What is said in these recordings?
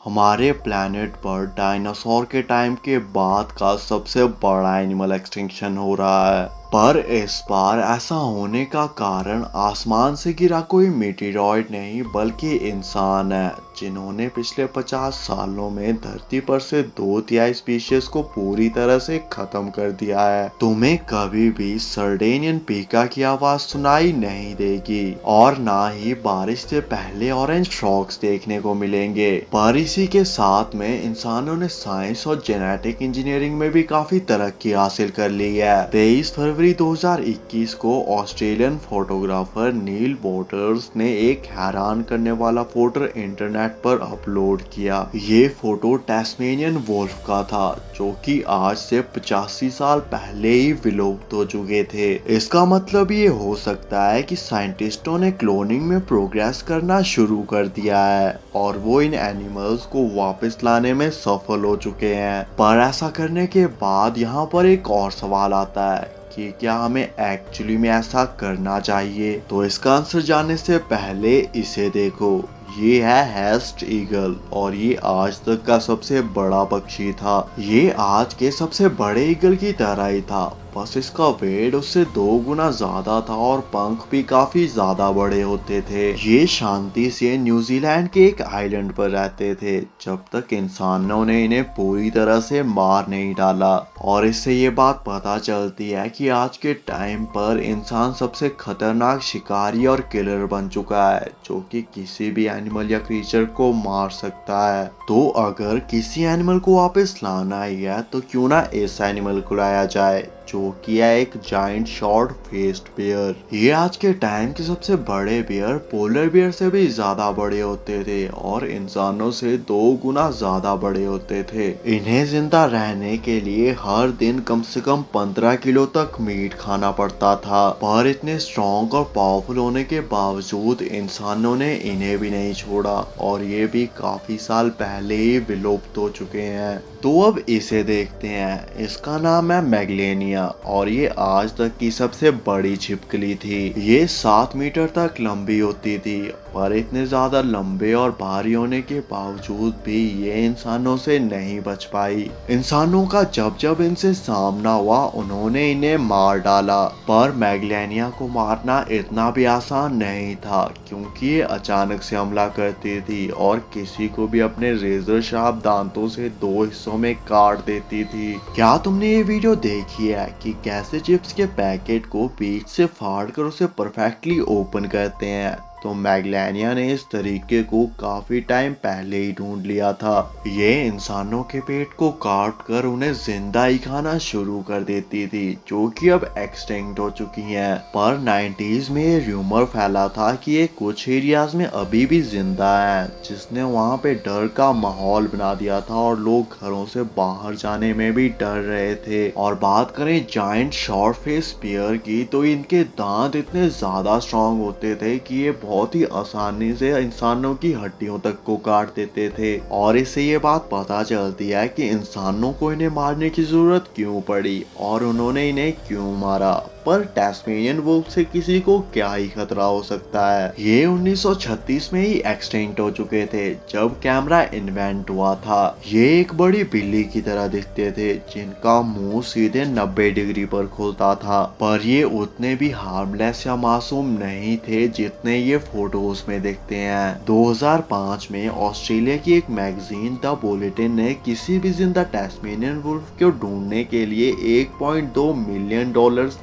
हमारे प्लैनेट पर डायनासोर के टाइम के बाद का सबसे बड़ा एनिमल एक्सटिंक्शन हो रहा है। पर इस बार ऐसा होने का कारण आसमान से गिरा कोई मीटेरॉइड नहीं बल्कि इंसान है, जिन्होंने पिछले 50 सालों में धरती पर से 2/3 स्पीशीज को पूरी तरह से खत्म कर दिया है। तुम्हें कभी भी सर्डेनियन पीका की आवाज सुनाई नहीं देगी और ना ही बारिश से पहले ऑरेंज फ्रॉग्स देखने को मिलेंगे। पर इसी के साथ में इंसानों ने साइंस और जेनेटिक इंजीनियरिंग में भी काफी तरक्की हासिल कर ली है। 23 फरवरी 2021 को ऑस्ट्रेलियन फोटोग्राफर नील वॉटर्स ने एक हैरान करने वाला फोटो इंटरनेट पर अपलोड किया। ये फोटो टैस्मेनियन वुल्फ का था, जो कि आज से 85 साल पहले ही विलुप्त हो चुके थे। इसका मतलब ये हो सकता है कि साइंटिस्टों ने क्लोनिंग में प्रोग्रेस करना शुरू कर दिया है और वो इन एनिमल्स को वापस लाने में सफल हो चुके हैं। पर ऐसा करने के बाद यहाँ पर एक और सवाल आता है कि क्या हमें एक्चुअली में ऐसा करना चाहिए। तो इसका आंसर जानने से पहले इसे देखो। ये है हेस्ट ईगल और ये आज तक का सबसे बड़ा पक्षी था। ये आज के सबसे बड़े ईगल की तरह ही था, बस इसका वेट उससे 2 गुना ज्यादा था और पंख भी काफी ज्यादा बड़े होते थे। ये शांति से न्यूजीलैंड के एक आइलैंड पर रहते थे जब तक इंसानों ने इन्हें पूरी तरह से मार नहीं डाला। और इससे ये बात पता चलती है कि आज के टाइम पर इंसान सबसे खतरनाक शिकारी और किलर बन चुका है, जो कि किसी भी एनिमल या क्रीचर को मार सकता है। तो अगर किसी एनिमल को वापस लाना ही है तो क्यों ना इस एनिमल को लाया जाए, जो कि है एक जाइंट शॉर्ट फेस्ड बेयर। ये आज के टाइम के सबसे बड़े बेयर पोलर बेयर से भी ज्यादा बड़े होते थे और इंसानों से 2 गुना ज्यादा बड़े होते थे। इन्हें जिंदा रहने के लिए हर दिन कम से कम 15 किलो तक मीट खाना पड़ता था। पर इतने स्ट्रॉन्ग और पावरफुल होने के बावजूद इंसानों ने इन्हें भी नहीं छोड़ा और ये भी काफी साल पहले ही विलुप्त हो चुके हैं। तो अब इसे देखते हैं। इसका नाम है मैगलेनिया और ये आज तक की सबसे बड़ी छिपकली थी। ये 7 मीटर तक लंबी होती थी, पर इतने ज्यादा लंबे और भारी होने के बावजूद भी ये इंसानों से नहीं बच पाई। इंसानों का जब जब इनसे सामना हुआ उन्होंने इन्हें मार डाला। पर मैगलेनिया को मारना इतना भी आसान नहीं था, क्योंकि ये अचानक से हमला करती थी और किसी को भी अपने रेजर शार्प दांतों से 2 हिस्सों में काट देती थी। क्या तुमने ये वीडियो देखी है कि कैसे चिप्स के पैकेट को बीच से फाड़ कर उसे परफेक्टली ओपन करते हैं? तो मैगलेनिया ने इस तरीके को काफी टाइम पहले ही ढूंढ लिया था। ये इंसानों के पेट को काट कर उन्हें जिंदा ही खाना शुरू कर देती थी, जो कि अब एक्सटिंक्ट हो चुकी हैं। पर 90s में ये रूमर फैला था कि ये कुछ एरियाज में अभी भी जिंदा है, जिसने वहां पे डर का माहौल बना दिया था और लोग घरों से बाहर जाने में भी डर रहे थे। और बात करें जायंट शॉर्ट फेस बियर की, तो इनके दांत इतने ज्यादा स्ट्रॉन्ग होते थे कि ये बहुत ही आसानी से इंसानों की हड्डियों तक को काट देते थे। और इससे ये बात पता चलती है कि इंसानों को इन्हें मारने की जरूरत क्यों पड़ी और उन्होंने इन्हें क्यों मारा। पर टैस्मेनियन वुल्फ से किसी को क्या ही खतरा हो सकता है। ये 1936 में ही एक्सटिंक्ट हो चुके थे, जब कैमरा इन्वेंट हुआ था। ये एक बड़ी बिल्ली की तरह दिखते थे, जिनका मुंह सीधे 90 डिग्री पर खुलता था। पर ये उतने भी हार्मलेस या मासूम नहीं थे जितने ये फोटोज में दिखते हैं। 2005 में ऑस्ट्रेलिया की एक मैगजीन द बुलेटिन ने किसी भी जिंदा टैस्मेनियन वुल्फ को ढूंढने के लिए $1.2 मिलियन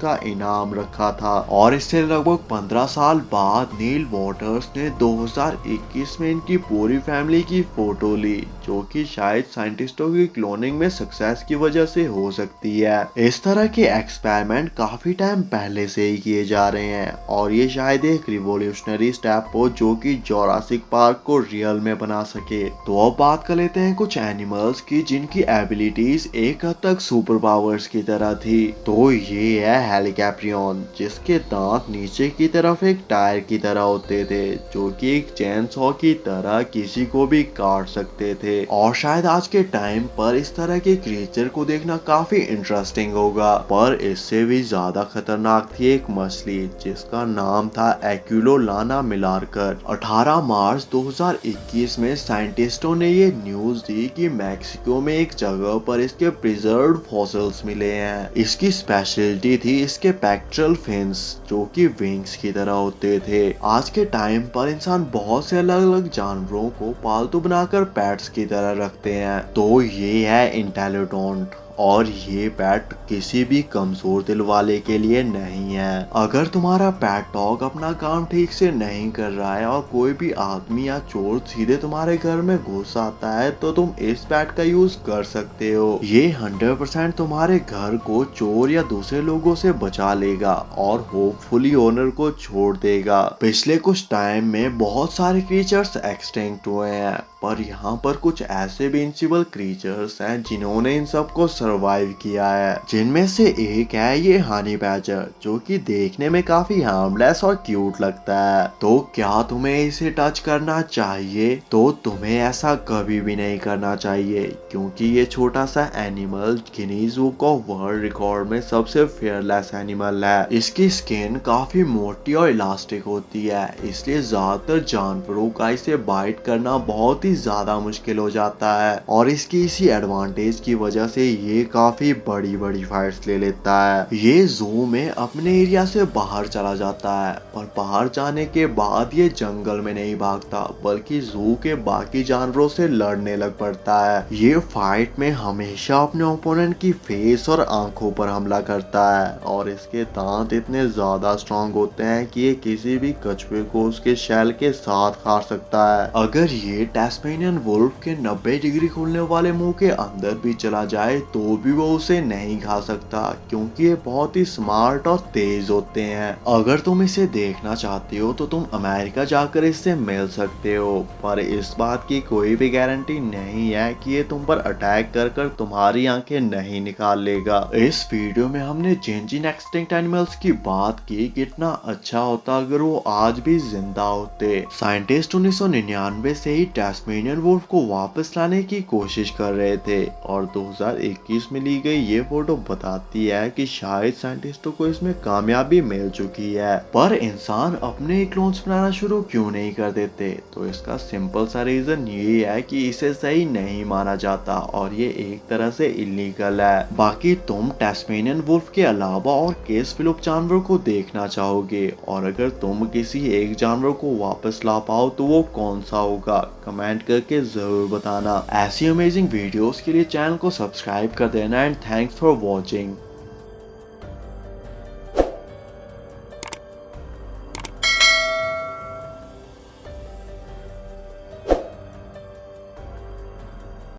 का इनाम रखा था। और इससे लगभग 15 साल बाद नील वॉटर्स ने 2021 में इनकी पूरी फैमिली की फोटो ली, जो कि शायद साइंटिस्टों की क्लोनिंग में सक्सेस की वजह से हो सकती है। इस तरह के एक्सपेरिमेंट काफी टाइम पहले से ही किए जा रहे हैं और ये शायद एक रिवॉल्यूशनरी स्टेप हो जो कि जोरासिक पार्क को रियल में बना सके। तो अब बात कर लेते हैं कुछ एनिमल्स की जिनकी एबिलिटीज एक हद तक सुपर पावर्स की तरह थी। तो ये है हेलिकैप्रियन, जिसके दांत नीचे की तरफ एक टायर की तरह होते थे, जो कि एक चेन सॉ की तरह किसी को भी काट सकते थे। थे और शायद आज के टाइम पर इस तरह के क्रिएचर को देखना काफी इंटरेस्टिंग होगा। पर इससे भी ज्यादा खतरनाक थी एक मछली जिसका नाम था एक्युलोलाना मिलारकर। 18 मार्च 2021 में साइंटिस्टों ने ये न्यूज दी कि मैक्सिको में एक जगह पर इसके प्रिजर्व्ड फॉसिल्स मिले हैं। इसकी स्पेशलिटी थी इसके पेक्ट्रल फिन्स जो कि विंग्स की तरह होते थे। आज के टाइम पर इंसान बहुत से अलग अलग जानवरों को पालतू बनाकर पेट्स की तरह रखते हैं। तो ये है इंटेलिडोंट और ये पेट किसी भी कमजोर दिल वाले के लिए नहीं है। अगर तुम्हारा पेट डॉग अपना काम ठीक से नहीं कर रहा है और कोई भी आदमी या चोर सीधे तुम्हारे घर में घुस आता है तो तुम इस पेट का यूज कर सकते हो। ये 100% तुम्हारे घर को चोर या दूसरे लोगों से बचा लेगा और होपफुली ओनर को छोड़ देगा। पिछले कुछ टाइम में बहुत सारे क्रीचर्स एक्सटिंक्ट हुए हैं पर यहाँ पर कुछ ऐसे भी इंविजिबल क्रीचर्स हैं जिन्होंने इन सबको सरवाइव किया है। जिनमें से एक है ये हनी बैजर जो कि देखने में काफी हार्मलेस और क्यूट लगता है। तो क्या तुम्हें इसे टच करना चाहिए? तो तुम्हें ऐसा कभी भी नहीं करना चाहिए क्योंकि ये छोटा सा animal Guinness book of world record में सबसे फेयरलेस एनिमल है। इसकी स्किन काफी मोटी और इलास्टिक होती है इसलिए ज्यादातर जानवरों का इसे बाइट करना बहुत ही ज्यादा मुश्किल हो जाता है और इसकी इसी एडवांटेज की वजह से ये काफी बड़ी बड़ी फाइट्स ले लेता है। ये जू में अपने एरिया से बाहर चला जाता है पर बाहर जाने के बाद ये जंगल में नहीं भागता बल्कि जू के बाकी जानवरों से लड़ने लग पड़ता है। ये फाइट में हमेशा अपने ओपोनेंट की फेस और आंखों पर हमला करता है और इसके दांत इतने ज्यादा स्ट्रॉन्ग होते हैं कि ये किसी भी कछुए को उसके शैल के साथ खा सकता है। अगर ये टास्मेनियन वुल्फ के 90 डिग्री खुलने वाले मुंह के अंदर भी चला जाए तो भी वो उसे नहीं खा सकता क्योंकि ये बहुत ही स्मार्ट और तेज होते हैं। अगर तुम इसे देखना चाहते हो तो तुम अमेरिका जाकर इससे मिल सकते हो पर इस बात की कोई भी गारंटी नहीं है कि ये तुम पर अटैक कर तुम्हारी आंखें नहीं निकाल लेगा। इस वीडियो में हमने जिन जिन एक्सटिंक्ट एनिमल्स की बात की कितना अच्छा होता अगर वो आज भी जिंदा होते। साइंटिस्ट 1999 से ही टास्मेनियन वुल्फ को वापस लाने की कोशिश कर रहे थे और 2021 में ली गई ये फोटो बताती है कि शायद साइंटिस्टों को इसमें कामयाबी मिल चुकी है। पर इंसान अपने क्लोन्स बनाना शुरू क्यों नहीं कर देते? तो इसका सिंपल सा रीजन ये है कि इसे सही नहीं माना जाता और ये एक तरह से इलीगल है। बाकी तुम टास्मेनियन वुल्फ के अलावा और किस विलुप्त जानवर को देखना चाहोगे और अगर तुम किसी एक जानवर को वापस ला पाओ तो वो कौन सा होगा? कमेंट करके जरूर बताना। ऐसी अमेजिंग वीडियोस के लिए चैनल को सब्सक्राइब कर देना एंड थैंक्स फॉर वॉचिंग।